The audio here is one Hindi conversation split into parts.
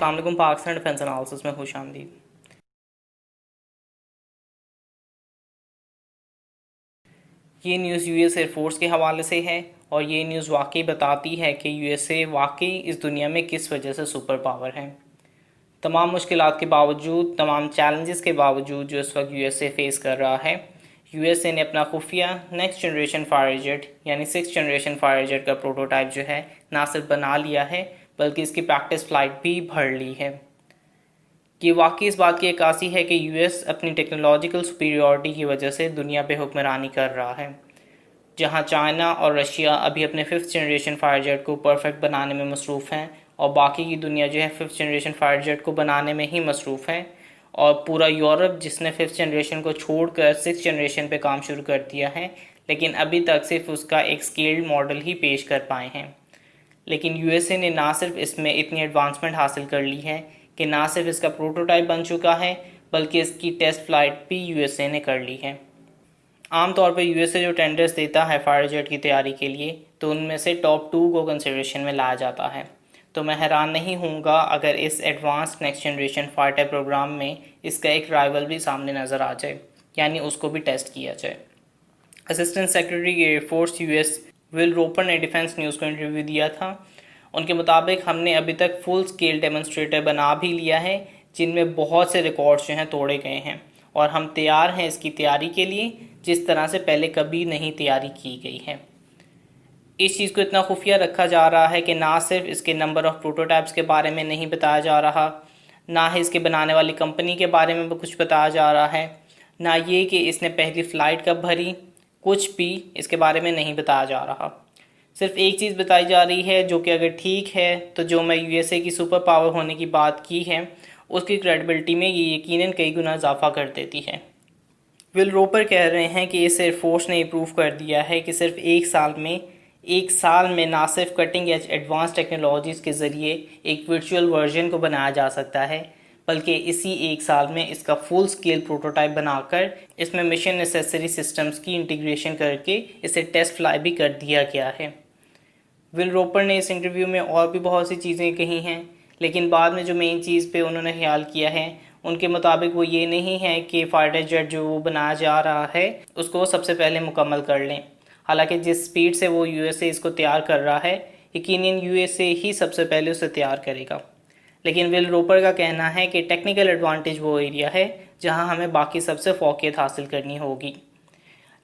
अस्सलाम वालेकुम। पाकिस्तान डिफेंस एनालिसिस में खुश आमदीद। ये न्यूज़ यूएस एयरफोर्स के हवाले से है और ये न्यूज़ वाकई बताती है कि यूएसए वाकई इस दुनिया में किस वजह से सुपर पावर है। तमाम मुश्किलात के बावजूद, तमाम चैलेंजेस के बावजूद जो इस वक्त यूएसए फेस कर रहा है, यूएसए ने अपना खुफिया नेक्स्ट जनरेशन फायर जेट यानी 6th जनरेशन फायर जेट का प्रोटोटाइप जो है ना सिर्फ बना लिया है बल्कि इसकी प्रैक्टिस फ़्लाइट भी भर ली है। ये वाकई इस बात की अक्कासी है कि यूएस अपनी टेक्नोलॉजिकल सुपीरियॉरिटी की वजह से दुनिया पे हुक्मरानी कर रहा है। जहां चाइना और रशिया अभी अपने 5th जनरेशन फायर जेट को परफेक्ट बनाने में मसरूफ़ हैं और बाकी की दुनिया जो है 5th जनरेशन फायर जेट को बनाने में ही मसरूफ़ है, और पूरा यूरोप जिसने 5th जनरेशन को छोड़कर 6th जनरेशन पे काम शुरू कर दिया है, लेकिन अभी तक सिर्फ उसका एक स्केल्ड मॉडल ही पेश कर पाए हैं। लेकिन यूएसए ने ना सिर्फ इसमें इतनी एडवांसमेंट हासिल कर ली है कि ना सिर्फ इसका प्रोटोटाइप बन चुका है बल्कि इसकी टेस्ट फ्लाइट भी यूएसए ने कर ली है। आमतौर पर यूएसए जो टेंडर्स देता है फायर जेट की तैयारी के लिए, तो उनमें से टॉप 2 को कंसिडरेशन में लाया जाता है। तो मैं हैरान नहीं होऊंगा अगर इस advance next generation fighter program में इसका एक राइवल भी सामने नज़र आ जाए, यानी उसको भी टेस्ट किया जाए। Assistant secretary air force US Will Roper ने डिफेंस न्यूज़ को इंटरव्यू दिया था। उनके मुताबिक हमने अभी तक फुल स्केल डेमोन्स्ट्रेटर बना भी लिया है जिनमें बहुत से रिकॉर्ड्स जो हैं तोड़े गए हैं, और हम तैयार हैं इसकी तैयारी के लिए जिस तरह से पहले कभी नहीं तैयारी की गई है। इस चीज़ को इतना खुफिया रखा जा रहा है कि ना सिर्फ इसके नंबर ऑफ़ प्रोटोटाइप्स के बारे में नहीं बताया जा रहा, ना ही इसके बनाने वाली कंपनी के बारे में कुछ बताया जा रहा है, ना ये कि इसने पहली फ़्लाइट कब भरी, कुछ भी इसके बारे में नहीं बताया जा रहा। सिर्फ एक चीज़ बताई जा रही है जो कि अगर ठीक है तो जो मैं यूएसए की सुपर पावर होने की बात की है उसकी क्रेडिबिलिटी में ये यकीनन कई गुना इजाफा कर देती है। विल रोपर कह रहे हैं कि इस एयरफोर्स ने प्रूव कर दिया है कि सिर्फ एक साल में ना सिर्फ कटिंग एज एडवांस टेक्नोलॉजीज़ के ज़रिए एक वर्चुअल वर्जन को बनाया जा सकता है, बल्कि इसी एक साल में इसका फुल स्केल प्रोटोटाइप बनाकर इसमें मिशन नेसेसरी सिस्टम्स की इंटीग्रेशन करके इसे टेस्ट फ्लाई भी कर दिया गया है। विल रोपर ने इस इंटरव्यू में और भी बहुत सी चीज़ें कही हैं, लेकिन बाद में जो मेन चीज़ पे उन्होंने ख्याल किया है उनके मुताबिक वो ये नहीं है कि फाइटर जेट जो वो बनाया जा रहा है उसको वो सबसे पहले मुकम्मल कर लें। हालांकि जिस स्पीड से वो यूएसए इसको तैयार कर रहा है, यकीनन यूएसए ही सबसे पहले उसे तैयार करेगा। लेकिन विल रोपर का कहना है कि टेक्निकल एडवांटेज वो एरिया है जहां हमें बाकी सबसे फोकियत हासिल करनी होगी।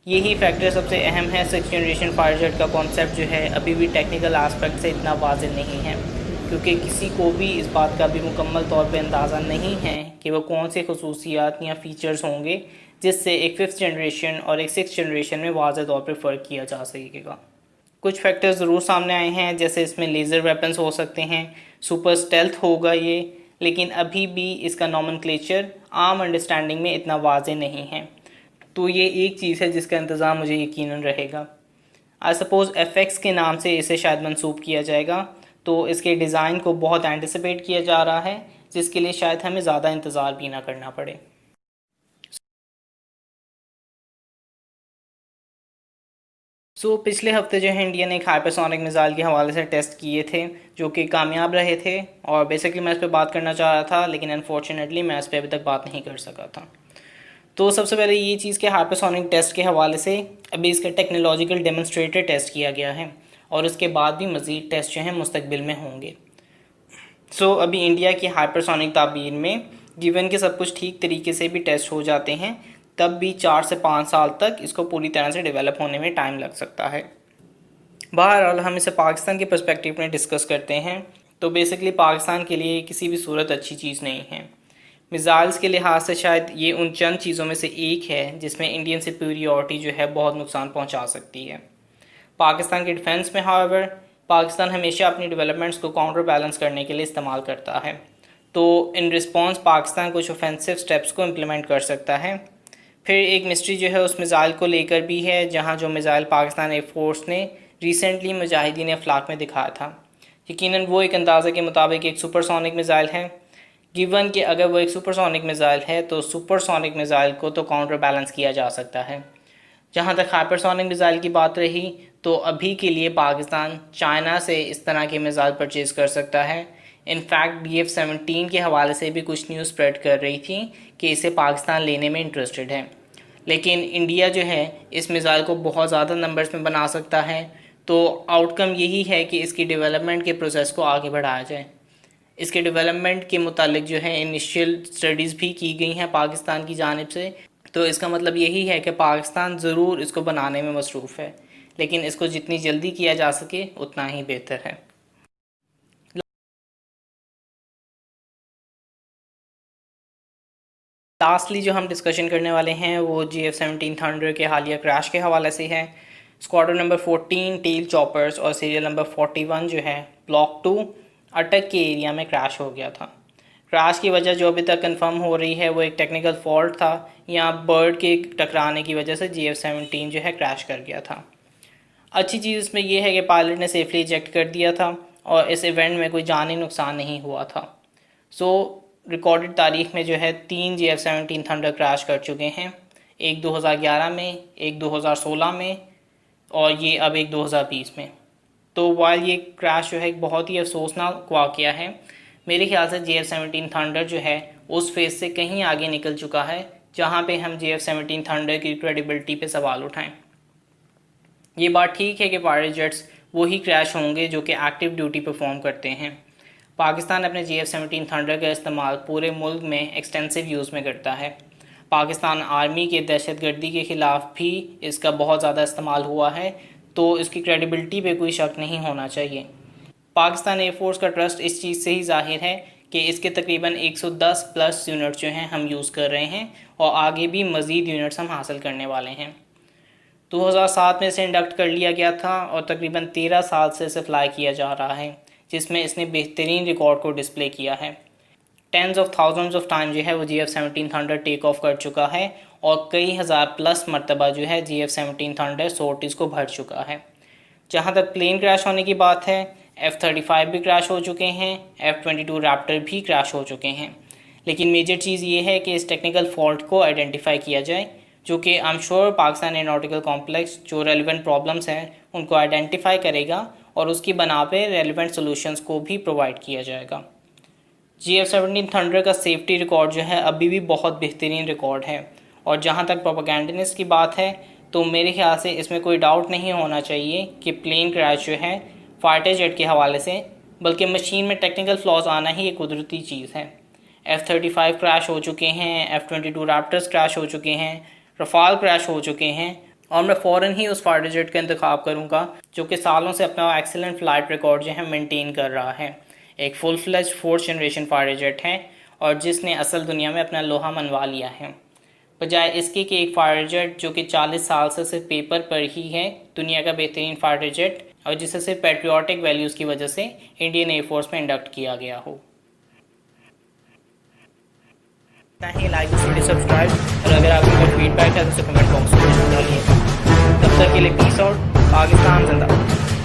यही फैक्टर सबसे अहम है। 6th जनरेशन फायर जेट का कॉन्सेप्ट जो है अभी भी टेक्निकल एस्पेक्ट से इतना वाज़ेह नहीं है, क्योंकि किसी को भी इस बात का भी मुकम्मल तौर पे अंदाज़ा नहीं है कि वो कौन से खसूसियात या फ़ीचर्स होंगे जिससे एक 5th जनरेशन और एक 6th जनरेशन में वाज़ेह तौर पे फ़र्क किया जा सकेगा। कुछ फैक्टर्स ज़रूर सामने आए हैं, जैसे इसमें लेज़र वेपन्स हो सकते हैं, सुपर स्टेल्थ होगा ये, लेकिन अभी भी इसका नॉमेनक्लेचर आम अंडरस्टैंडिंग में इतना वाज़ेह नहीं है। तो ये एक चीज़ है जिसका इंतज़ाम मुझे यकीनन रहेगा। आई सपोज़ FX के नाम से इसे शायद मंसूब किया जाएगा, तो इसके डिज़ाइन को बहुत एंटिसिपेट किया जा रहा है, जिसके लिए शायद हमें ज़्यादा इंतज़ार भी ना करना पड़े। पिछले हफ्ते जो है इंडिया ने एक हाइपरसोनिक मिसाइल के हवाले से टेस्ट किए थे जो कि कामयाब रहे थे, और बेसिकली मैं इस पर बात करना चाह रहा था, लेकिन अनफॉर्चुनेटली मैं इस पर अभी तक बात नहीं कर सका था। तो सबसे पहले ये चीज़ के हाइपरसोनिक टेस्ट के हवाले से अभी इसका टेक्नोलॉजिकल डेमोन्स्ट्रेटर टेस्ट किया गया है, और उसके बाद भी मज़ीद टेस्ट जो हैं मुस्तकबिल में होंगे। अभी इंडिया की हाइपरसोनिक ताबीर में गिवन के सब कुछ ठीक तरीके से भी टेस्ट हो जाते हैं, तब भी 4 से 5 साल तक इसको पूरी तरह से डेवलप होने में टाइम लग सकता है। बहरहाल हम इसे पाकिस्तान के पर्सपेक्टिव में डिस्कस करते हैं, तो बेसिकली पाकिस्तान के लिए किसी भी सूरत अच्छी चीज़ नहीं है। मिसाइल्स के लिहाज से शायद ये उन चंद चीज़ों में से एक है जिसमें इंडियन सुपीरियॉरिटी जो है बहुत नुकसान पहुंचा सकती है। पाकिस्तान के डिफेंस में हाउएवर पाकिस्तान हमेशा अपनी डेवलपमेंट्स को काउंटर बैलेंस करने के लिए इस्तेमाल करता है, तो इन रिस्पॉन्स पाकिस्तान कुछ ऑफेंसिव स्टेप्स को इम्प्लीमेंट कर सकता है। फिर एक मिस्ट्री जो है उस मिसाइल को लेकर भी है, जहाँ जो मिसाइल पाकिस्तान एयरफोर्स ने रिसेंटली मुजाहिदीन अफलाक में दिखाया था, यकीनन वो एक अंदाज़े के मुताबिक एक सुपरसोनिक मिसाइल है। गिवन कि अगर वो एक सुपरसोनिक मिसाइल है तो सुपरसोनिक मिसाइल को तो काउंटर बैलेंस किया जा सकता है। जहाँ तक हाइपरसोनिक मिसाइल की बात रही, तो अभी के लिए पाकिस्तान चाइना से इस तरह के मिसाइल परचेज़ कर सकता है, इनफैक्ट DF-17 के हवाले से भी कुछ न्यूज़ स्प्रेड कर रही थी कि इसे पाकिस्तान लेने में इंटरेस्टेड है, लेकिन इंडिया जो है इस मिसाइल को बहुत ज़्यादा नंबर्स में बना सकता है। तो आउटकम यही है कि इसकी डेवलपमेंट के प्रोसेस को आगे बढ़ाया जाए। इसके डेवलपमेंट के मुतालिक जो है इनिशियल स्टडीज़ भी की गई हैं पाकिस्तान की जानिब से। तो इसका मतलब यही है कि पाकिस्तान ज़रूर इसको बनाने में मसरूफ़ है, लेकिन इसको जितनी जल्दी किया जा सके उतना ही बेहतर है। लास्टली जो हम डिस्कशन करने वाले हैं वो GF-17 थंडर के हालिया क्रैश के हवाले से है। स्क्वाड्रन नंबर 14 टेल चॉपर्स और सीरियल नंबर 41 जो है ब्लॉक 2 अटक के एरिया में क्रैश हो गया था। क्रैश की वजह जो अभी तक कंफर्म हो रही है वो एक टेक्निकल फॉल्ट था या बर्ड के टकराने की वजह से GF-17 जो है क्रैश कर गया था। अच्छी चीज़ इसमें यह है कि पायलट ने सेफली इजेक्ट कर दिया था और इस इवेंट में कोई जानी नुकसान नहीं हुआ था। रिकॉर्डेड तारीख में जो है 3 GF-17 थंडर क्रैश कर चुके हैं, एक 2011 में, एक 2016 में और ये अब एक 2020 में। तो वाइल ये क्रैश जो है एक बहुत ही अफसोसनाक वाक़या है, मेरे ख्याल से GF-17 थंडर जो है उस फेज़ से कहीं आगे निकल चुका है जहाँ पे हम GF-17 थंडर की क्रेडिबिलिटी पे सवाल उठाएं। ये बात ठीक है कि फाइटर जेट्स वही क्रैश होंगे जो कि एक्टिव ड्यूटी परफॉर्म करते हैं। पाकिस्तान अपने GF-17 थंडर का इस्तेमाल पूरे मुल्क में एक्सटेंसिव यूज़ में करता है। पाकिस्तान आर्मी के दहशतगर्दी के ख़िलाफ़ भी इसका बहुत ज़्यादा इस्तेमाल हुआ है, तो इसकी क्रेडिबिलिटी पे कोई शक नहीं होना चाहिए। पाकिस्तान एयरफोर्स का ट्रस्ट इस चीज़ से ही ज़ाहिर है कि इसके तकरीबन 110 प्लस यूनिट्स जो हैं हम यूज़ कर रहे हैं और आगे भी मज़ीद यूनिट्स हम हासिल करने वाले हैं। 2007 में इसे इंडक्ट कर लिया गया था और तकरीबन 13 साल से इसे फ्लाई किया जा रहा है, जिसमें इसने बेहतरीन रिकॉर्ड को डिस्प्ले किया है। Tens of thousands of time जो है वो GF-17 थंडर टेक ऑफ कर चुका है और कई हज़ार प्लस मरतबा जो है GF-17 थंडर सोर्टिस को भर चुका है। जहाँ तक प्लेन क्रैश होने की बात है, F-35 भी क्रैश हो चुके हैं, F-22 रैप्टर भी क्रैश हो चुके हैं, लेकिन मेजर चीज़ ये है कि इस टेक्निकल फॉल्ट को आइडेंटिफाई किया जाए, जो कि I am sure Pakistan aeronautical complex जो रेलिवेंट प्रॉब्लम्स हैं उनको आइडेंटिफाई करेगा और उसकी बना पे रेलिवेंट सॉल्यूशंस को भी प्रोवाइड किया जाएगा। GF-17 थंडर का सेफ्टी रिकॉर्ड जो है अभी भी बहुत बेहतरीन रिकॉर्ड है और जहाँ तक प्रोपेगेंडनिस्ट की बात है तो मेरे ख्याल से इसमें कोई डाउट नहीं होना चाहिए कि प्लेन क्रैश जो है फाइटर जेट के हवाले से, बल्कि मशीन में टेक्निकल फ्लॉज आना ही एक कुदरती चीज़ है। F-35 क्रैश हो चुके हैं, F-22 रैप्टर्स क्रैश हो चुके हैं, रफाल क्रैश हो चुके हैं और मैं फ़ौरन ही उस फाइटर जेट का इंतखाब करूँगा जो कि सालों से अपना एक्सीलेंट फ़्लाइट रिकॉर्ड जो है मेंटेन कर रहा है। एक full fledge 4th generation fighter jet है और जिसने असल दुनिया में अपना लोहा मनवा लिया है, बजाय इसके कि एक फाइटर जेट जो कि 40 साल से सिर्फ पेपर पर ही है दुनिया का बेहतरीन फाइटर जेट और जिसे सिर्फ पैट्रियोटिक वैल्यूज़ की वजह से इंडियन एयरफोर्स में इंडक्ट किया गया हो। लाइक सब्सक्राइब और अगर आपकी कोई फीडबैक है तो कमेंट बॉक्स में डालिए। तब तक के लिए पीस आउट। पाकिस्तान जिंदाबाद।